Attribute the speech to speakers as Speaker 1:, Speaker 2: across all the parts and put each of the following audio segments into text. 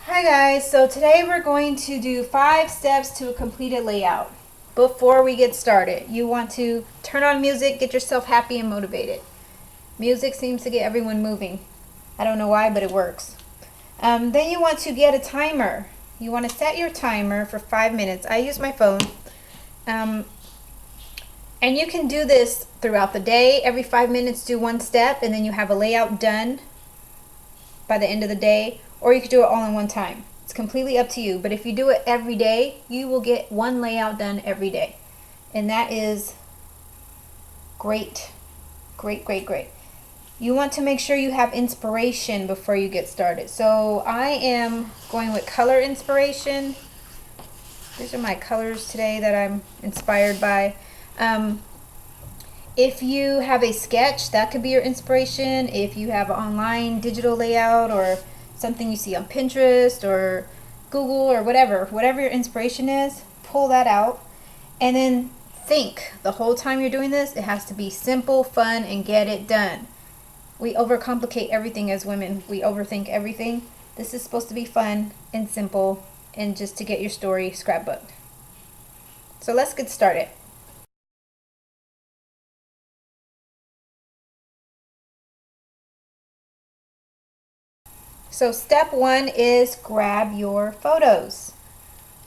Speaker 1: Hi guys, so today we're going to do 5 steps to a completed layout. Before we get started, you want to turn on music, get yourself happy and motivated. Music seems to get everyone moving. I don't know why, but it works. Then you want to get a timer. You want to set your timer for 5 minutes. I use my phone. And you can do this throughout the day. Every 5 minutes do one step and then you have a layout done by the end of the day. Or you could do it all in one time. It's completely up to you. But if you do it every day, you will get one layout done every day. And that is great. Great, great, great. You want to make sure you have inspiration before you get started. So I am going with color inspiration. These are my colors today that I'm inspired by. If you have a sketch, that could be your inspiration. If you have an online digital layout or something you see on Pinterest or Google or whatever your inspiration is, pull that out and then think the whole time you're doing this. It has to be simple, fun, and get it done. We overcomplicate everything as women. We overthink everything. This is supposed to be fun and simple and just to get your story scrapbooked. So let's get started. So step 1 is grab your photos.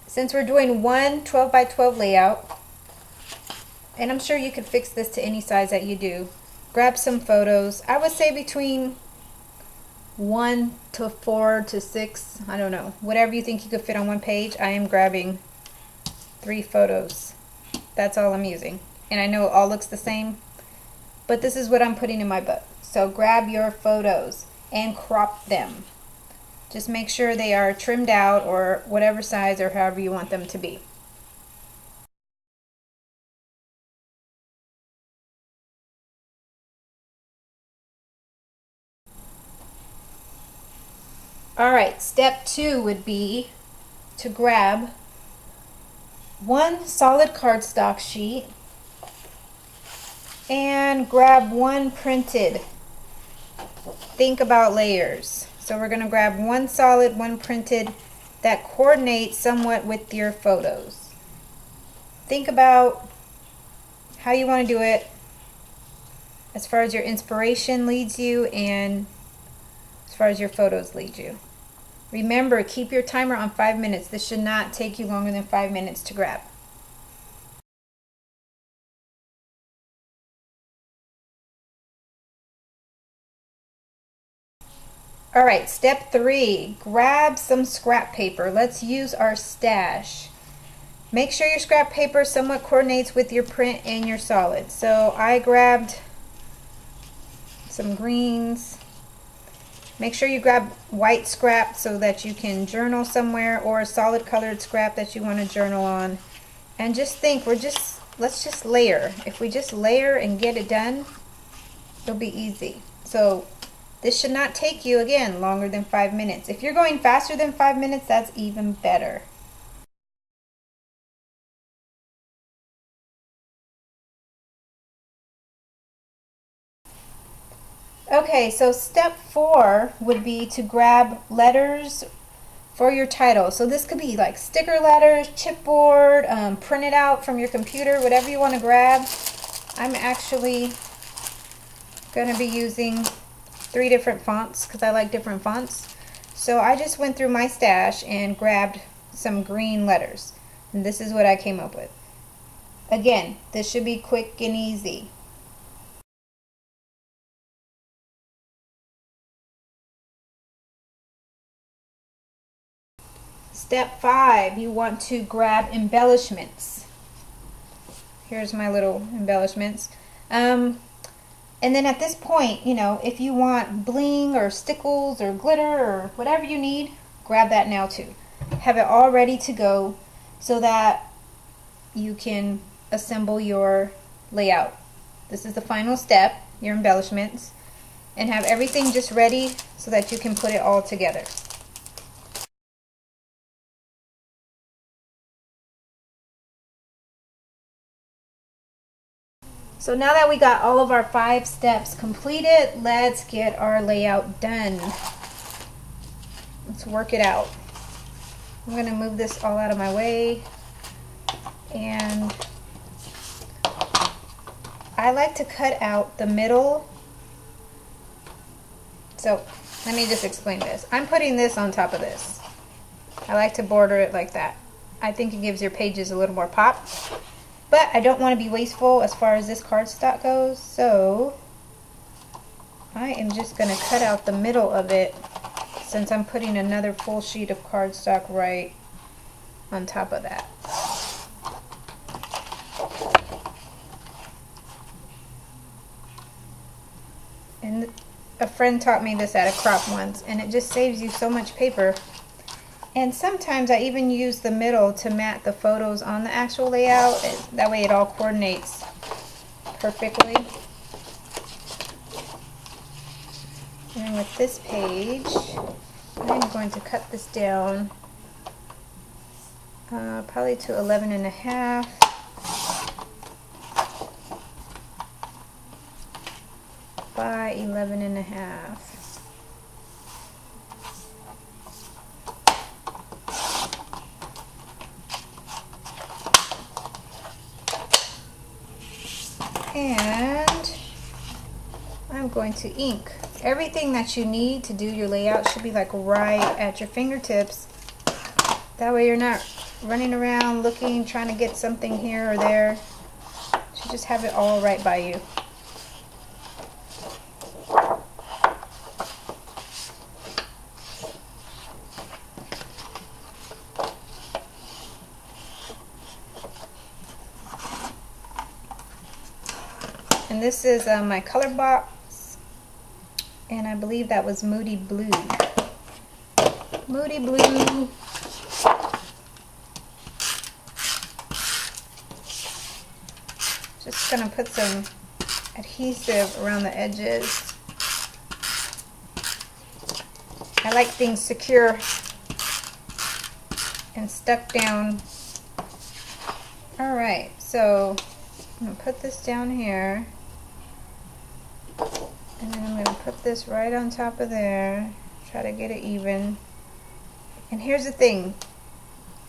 Speaker 1: Since we're doing one 12 by 12 layout, and I'm sure you could fix this to any size that you do, grab some photos. I would say between 1 to 4 to 6, I don't know, whatever you think you could fit on one page. I am grabbing 3 photos. That's all I'm using. And I know it all looks the same, but this is what I'm putting in my book. So grab your photos and crop them. Just make sure they are trimmed out or whatever size or however you want them to be. Alright, step 2 would be to grab one solid cardstock sheet and grab one printed. Think about layers. So we're going to grab one solid, one printed that coordinates somewhat with your photos. Think about how you want to do it as far as your inspiration leads you and as far as your photos lead you. Remember, keep your timer on 5 minutes. This should not take you longer than 5 minutes to grab. Alright, step 3, grab some scrap paper. Let's use our stash. Make sure your scrap paper somewhat coordinates with your print and your solid. So I grabbed some greens. Make sure you grab white scrap so that you can journal somewhere, or a solid colored scrap that you want to journal on. And just think, let's just layer. If we just layer and get it done, it'll be easy. So this should not take you, again, longer than 5 minutes. If you're going faster than 5 minutes, that's even better. Okay, so step 4 would be to grab letters for your title. So this could be like sticker letters, chipboard, print it out from your computer, whatever you want to grab. I'm actually going to be using 3 different fonts because I like different fonts. So I just went through my stash and grabbed some green letters. And this is what I came up with. Again, this should be quick and easy. Step 5, you want to grab embellishments. Here's my little embellishments. And then at this point, you know, if you want bling or stickles or glitter or whatever you need, grab that now too. Have it all ready to go so that you can assemble your layout. This is the final step, your embellishments, and have everything just ready so that you can put it all together. So now that we got all of our 5 steps completed, let's get our layout done. Let's work it out. I'm going to move this all out of my way, and I like to cut out the middle. So let me just explain this. I'm putting this on top of this. I like to border it like that. I think it gives your pages a little more pop, but I don't want to be wasteful as far as this cardstock goes, so I am just going to cut out the middle of it since I'm putting another full sheet of cardstock right on top of that. And a friend taught me this at a crop once, and it just saves you so much paper. And sometimes I even use the middle to mat the photos on the actual layout. That way it all coordinates perfectly. And with this page, I'm going to cut this down probably to 11.5. By 11.5. And I'm going to ink. Everything that you need to do your layout should be like right at your fingertips. That way you're not running around looking, trying to get something here or there. You should just have it all right by you. And this is my color box, and I believe that was Moody Blue. Moody Blue. Just gonna put some adhesive around the edges. I like things secure and stuck down. Alright, so I'm gonna put this down here. And then I'm going to put this right on top of there. Try to get it even. And here's the thing.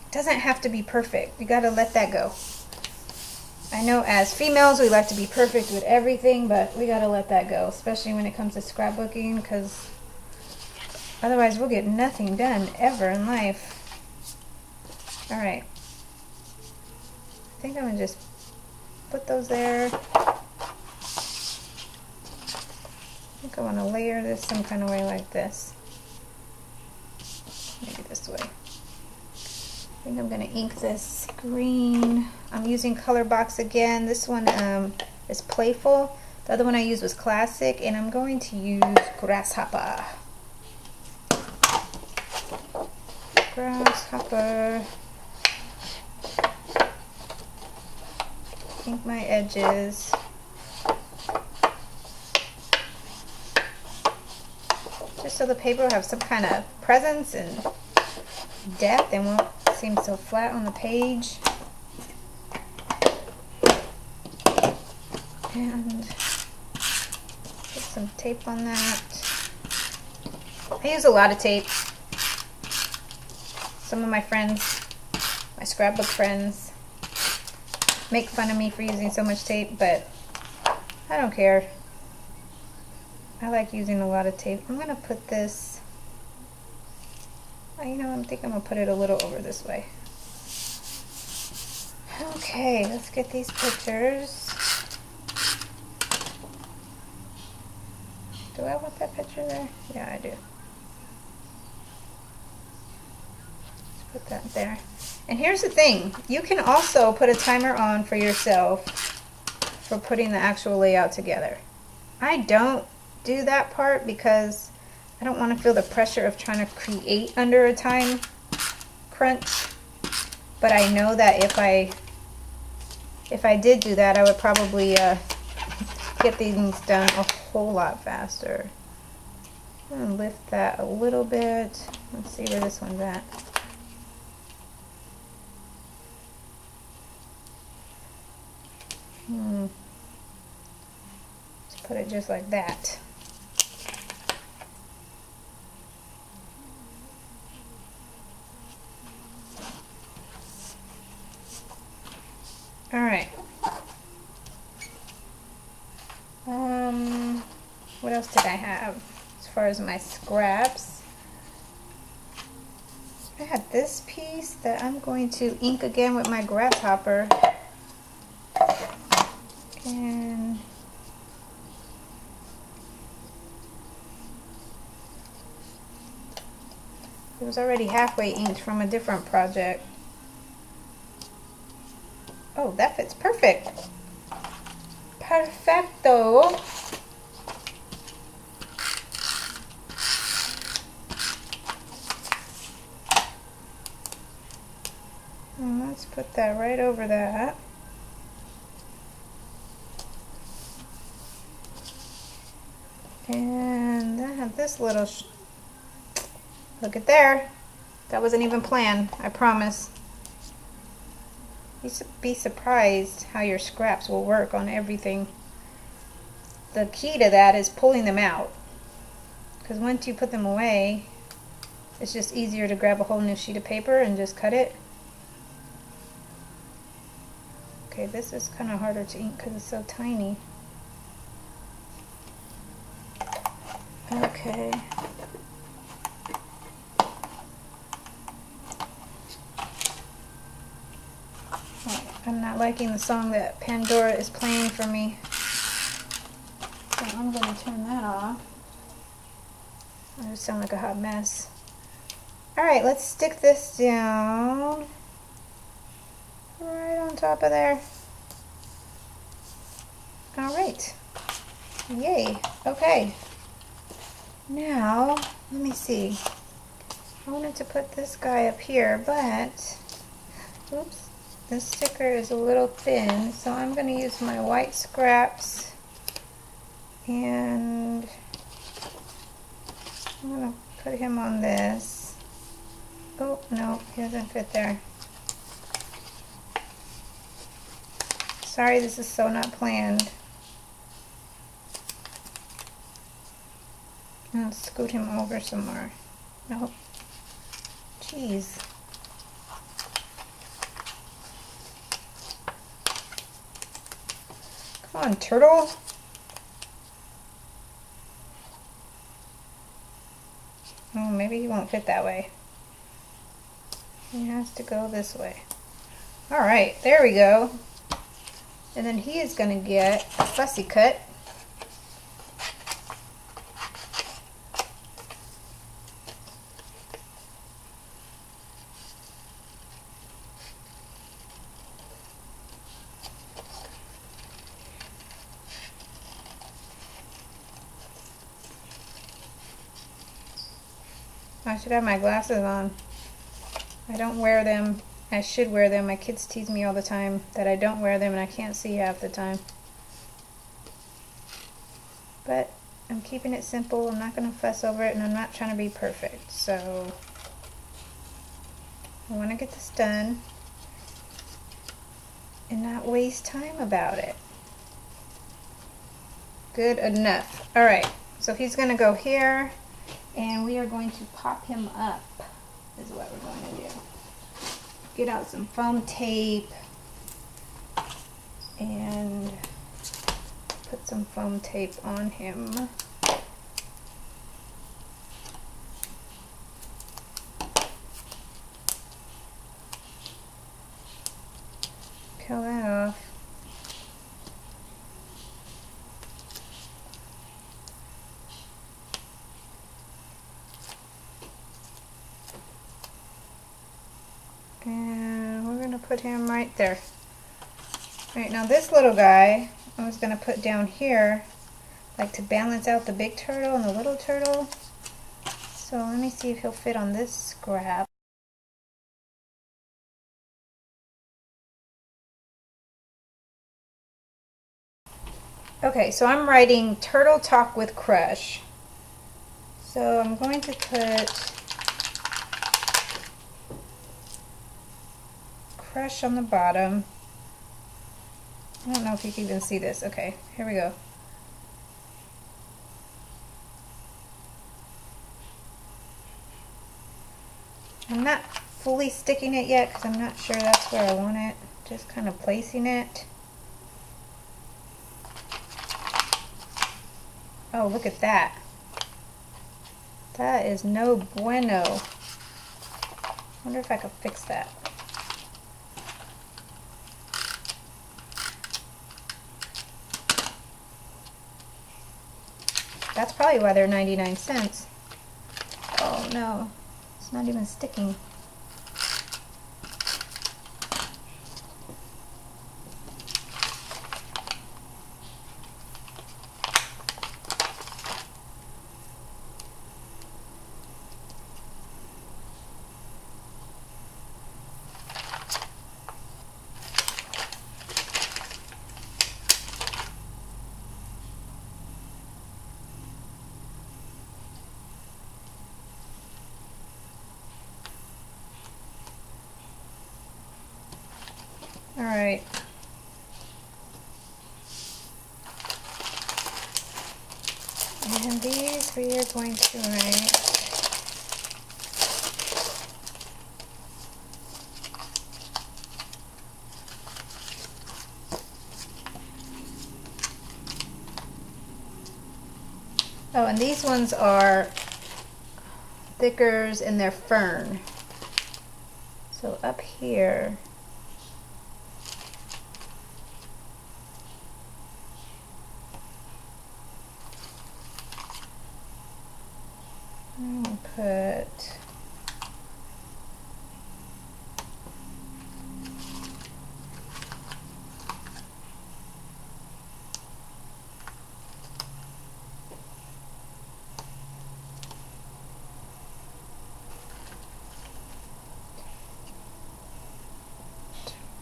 Speaker 1: It doesn't have to be perfect. You got to let that go. I know as females we like to be perfect with everything, but we got to let that go. Especially when it comes to scrapbooking, because otherwise we'll get nothing done ever in life. Alright. I think I'm going to just put those there. I think I want to layer this some kind of way like this. Maybe this way. I think I'm going to ink this green. I'm using Color Box again. This one is Playful. The other one I used was Classic, and I'm going to use Grasshopper. Grasshopper. Ink my edges. Just so the paper will have some kind of presence and depth and won't seem so flat on the page. And put some tape on that. I use a lot of tape. Some of my friends, my scrapbook friends, make fun of me for using so much tape, but I don't care. I like using a lot of tape. I'm going to put this, I think I'm going to put it a little over this way. Okay, let's get these pictures. Do I want that picture there? Yeah, I do. Let's put that there. And here's the thing. You can also put a timer on for yourself for putting the actual layout together. I don't do that part because I don't want to feel the pressure of trying to create under a time crunch. But I know that if I did do that, I would probably get things done a whole lot faster. I'm going to lift that a little bit. Let's see where this one's at. Just put it just like that. All right. What else did I have as far as my scraps? I had this piece that I'm going to ink again with my grasshopper. And it was already halfway inked from a different project. Oh, that fits perfect. Perfecto. And let's put that right over that. And I have this little, look at there. That wasn't even planned, I promise. You'd be surprised how your scraps will work on everything. The key to that is pulling them out. Because once you put them away, it's just easier to grab a whole new sheet of paper and just cut it. Okay, this is kind of harder to ink because it's so tiny. Okay. I'm not liking the song that Pandora is playing for me. So I'm going to turn that off. I just sound like a hot mess. Alright, let's stick this down right on top of there. Alright. Yay. Okay. Now, let me see. I wanted to put this guy up here, but oops, this sticker is a little thin, so I'm going to use my white scraps and I'm going to put him on this. Oh, no, he doesn't fit there. Sorry, this is so not planned. I'll scoot him over some more. Nope. Jeez. Come on, turtle. Oh, maybe he won't fit that way. He has to go this way. Alright, there we go. And then he is going to get a fussy cut. I should have my glasses on. I don't wear them. I should wear them. My kids tease me all the time that I don't wear them and I can't see half the time. But I'm keeping it simple. I'm not going to fuss over it and I'm not trying to be perfect. So I want to get this done and not waste time about it. Good enough. Alright, so he's going to go here. And we are going to pop him up, is what we're going to do. Get out some foam tape and put some foam tape on him. Peel that off. And we're going to put him right there. Right, now this little guy, I was going to put down here, like to balance out the big turtle and the little turtle. So let me see if he'll fit on this scrap. Okay, so I'm writing Turtle Talk with Crush. So I'm going to put Crush on the bottom. I don't know if you can even see this. Okay, here we go. I'm not fully sticking it yet because I'm not sure that's where I want it Just kind of placing it. Oh, look at that. That is no bueno. Wonder if I could fix that. That's probably why they're 99 cents. Oh no, it's not even sticking. All right. And these we are going to write oh, and these ones are thickers and they're fern. So up here, I'm gonna put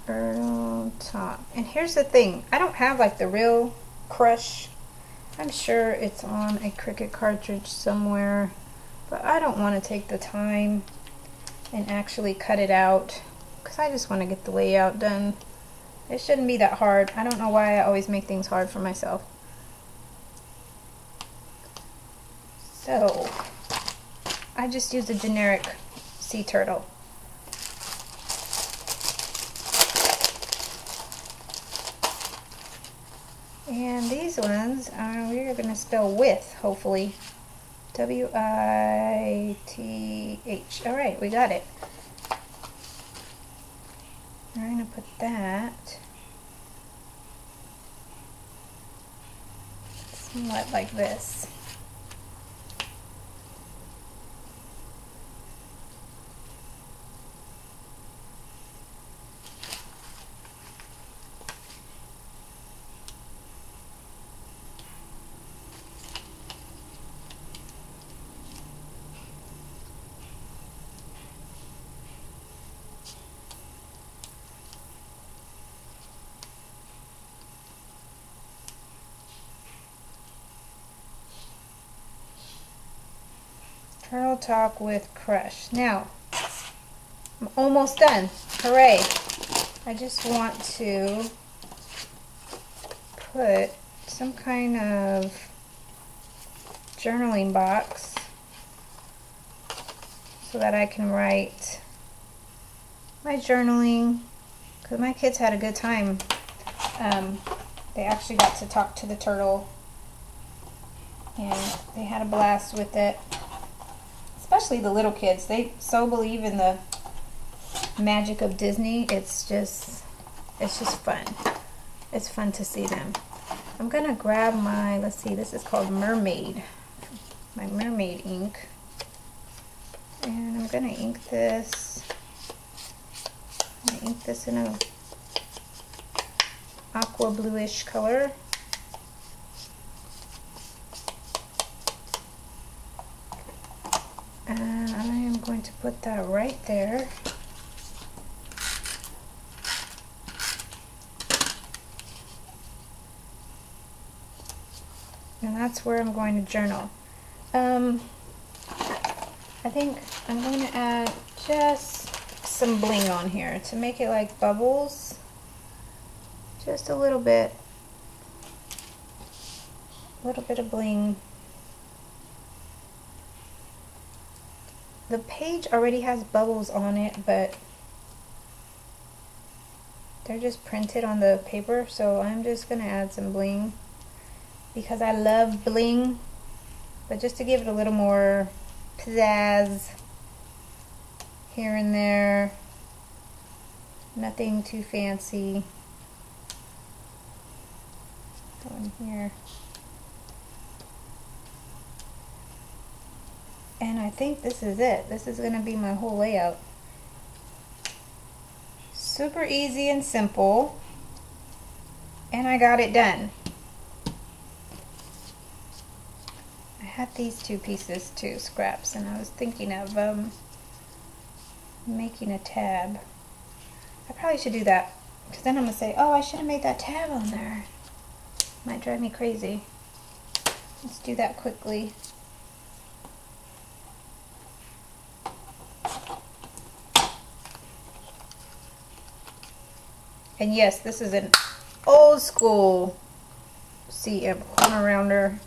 Speaker 1: turtle top. And here's the thing, I don't have like the real crush. I'm sure it's on a Cricut cartridge somewhere, but I don't want to take the time and actually cut it out because I just want to get the layout done. It shouldn't be that hard. I don't know why I always make things hard for myself. So I just used a generic sea turtle. And these ones we are going to spell with, hopefully. W-I-T-H. Alright, we got it. We're going to put that somewhat like this. Turtle Talk with Crush. Now, I'm almost done. Hooray! I just want to put some kind of journaling box so that I can write my journaling, because my kids had a good time. They actually got to talk to the turtle and they had a blast with it. Especially the little kids, they so believe in the magic of Disney. It's just fun. It's fun to see them. I'm gonna grab my, let's see, this is called Mermaid, my mermaid ink, and I'm gonna ink this. I'm gonna ink this in a aqua bluish color. And I am going to put that right there. And that's where I'm going to journal. I think I'm going to add just some bling on here to make it like bubbles. Just a little bit of bling. The page already has bubbles on it, but They're just printed on the paper, so I'm just gonna add some bling because I love bling, but just to give it a little more pizzazz here and there. Nothing too fancy. Go in here. And I think this is it. This is going to be my whole layout. Super easy and simple. And I got it done. I had these two pieces too, scraps, and I was thinking of making a tab. I probably should do that, because then I'm going to say, oh, I should have made that tab on there. Might drive me crazy. Let's do that quickly. And yes, this is an old school CM corner rounder.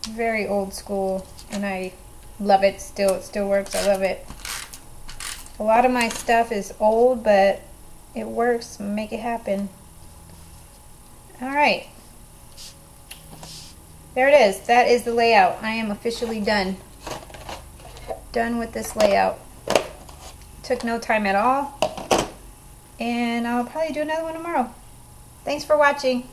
Speaker 1: Very old school, and I love it still. It still works. I love it. A lot of my stuff is old, but it works. Make it happen. Alright. There it is. That is the layout. I am officially done. Done with this layout. Took no time at all. And I'll probably do another one tomorrow. Thanks for watching.